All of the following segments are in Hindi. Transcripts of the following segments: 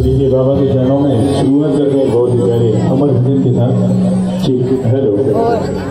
देखिए बाबा के चरणों में शुरुआत करते हैं बहुत ही प्यारे अमर भजन के साथ। ठीक, हेलो पर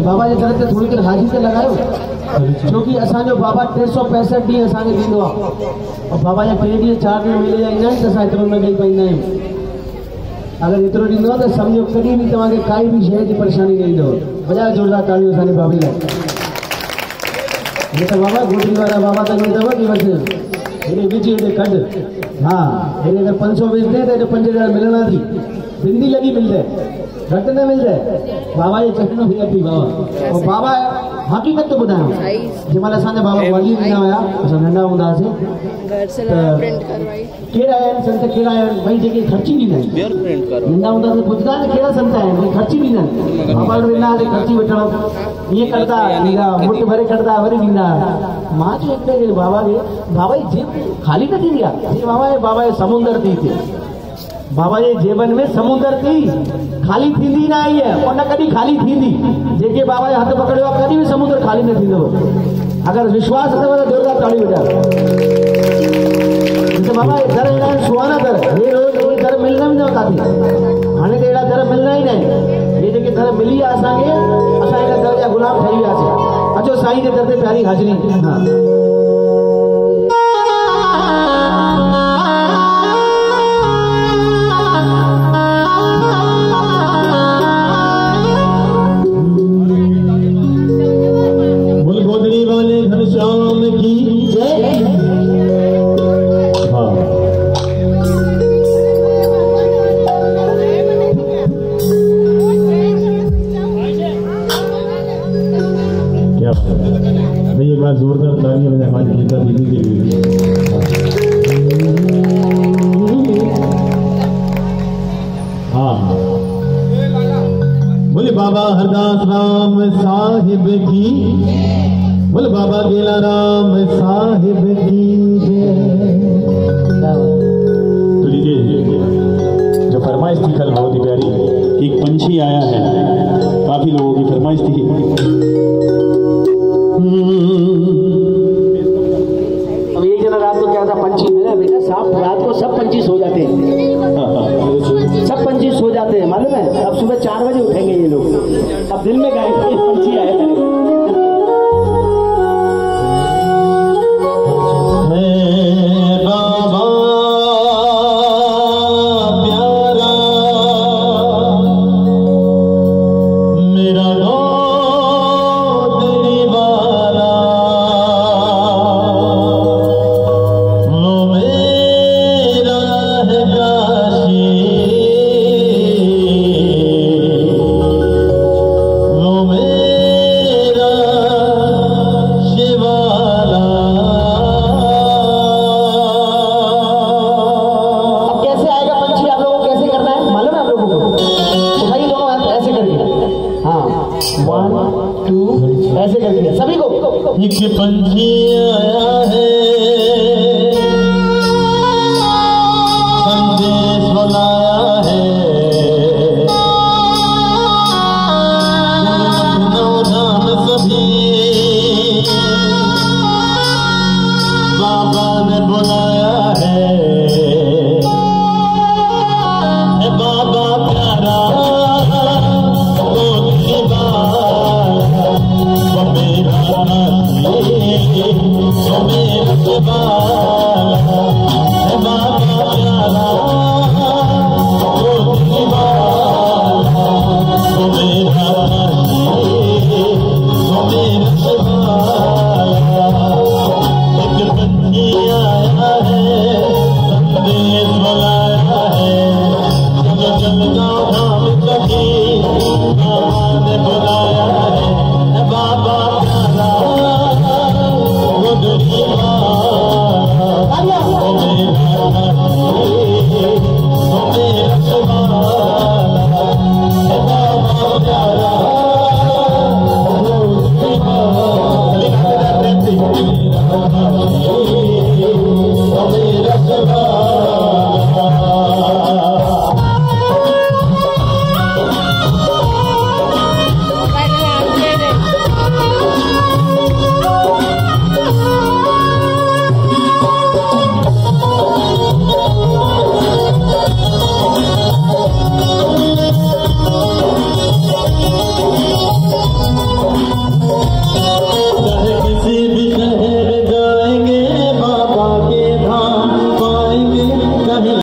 बाबा जे तरफ से थोड़ी देर हाजी से लगायो क्योंकि असांजो बाबा 365 ॾींहं असांखे ॾींदो आहे और बाबा जा 3 ॾींहं 4 ॾींहं मिले जा ईंदा आहिनि त असां एतिरो न ॾेई पाईंदा आहियूं। अगरि एतिरो ॾींदो आहे त सम्झो कॾहिं बि तव्हांखे काई बि शइ जी परेशानी न ईंदव। वॼायो जोरदार तालियूं असांजे बाबे लाइ। हे त बाबा गोटी वारा बाबा त ईअं अथव कि बसि हेॾे विझ हेॾे कढ। हाँ हेॾे अगरि 500 विझंदे त हेॾे 5000 मिलणा थी। बिंदी लॻी मिलंदे घटि न मिलंदे। बाबा जे चखनो बि अथी बाबा और बाबा हक़ीक़त तो ॿुधायो जंहिंमहिल असांजा बाबा वाली ॾींदा हुया असां नंढा हूंदा हुआसीं कहिड़ा आहिनि संत कहिड़ा आहिनि भई जेके ख़र्ची ॾींदा आहिनि नंढा हूंदा त पुछंदा आहिनि कहिड़ा संत आहिनि भई ख़र्ची ॾींदा आहिनि। बाबा वटि वेंदा हुआसीं ख़र्ची वठण ईअं कंदा ॾींदा मुठ भरे कंदा वरी ॾींदा। मां चयो हिकिड़े बाबा खे बाबा जी जेब ख़ाली न थींदी आहे बाबा जे समुंदर थी थिए। बाबा जे जेबन में समुंदर थी खाली थींदी न आई है और न कॾहिं खाली थींदी। जेके बाबा जे हथ पकड़ियो आहे कॾहिं बि समुंदर खाली न थींदो। अगरि विश्वास अथव त जोरदार ताड़ी वॼायो। बाबा दर अहिड़ा आहिनि सुहाना दर। हे रोज़ उहे दर मिलंदा बि न काथे। हाणे त अहिड़ा दर मिलंदा ई न आहिनि। हे जेके दर मिली आहे असांखे असां हिन दर जा गुलाम ठही वियासीं। अचो साईं जे दर ते प्यारी हाज़िरी। जोरदार तालियां बजाएं हमारी गीता दीदी के लिए। हाँ बोले बाबा हरदास राम साहिब की, बोले बाबा गेला राम साहिब की। तो लीजिए जो फरमा फरमाइश थी कल बहुत ही प्यारी, एक पंछी आया है, काफी लोगों की फरमाइश थी। अब एक जना रात को क्या था, पंछी मेरा बेटा साफ, रात को सब पंछी सो जाते हैं, सब पंछी सो जाते हैं मालूम है। अब सुबह 4 बजे उठेंगे ये लोग, अब दिन में गाय पंछी आए हैं। ऐसे करके सभी को एक पंछी आया है, संदेश बुलाया है, धाम सभी बाबा ने बुलाया है, बाबा प्यारा मेरा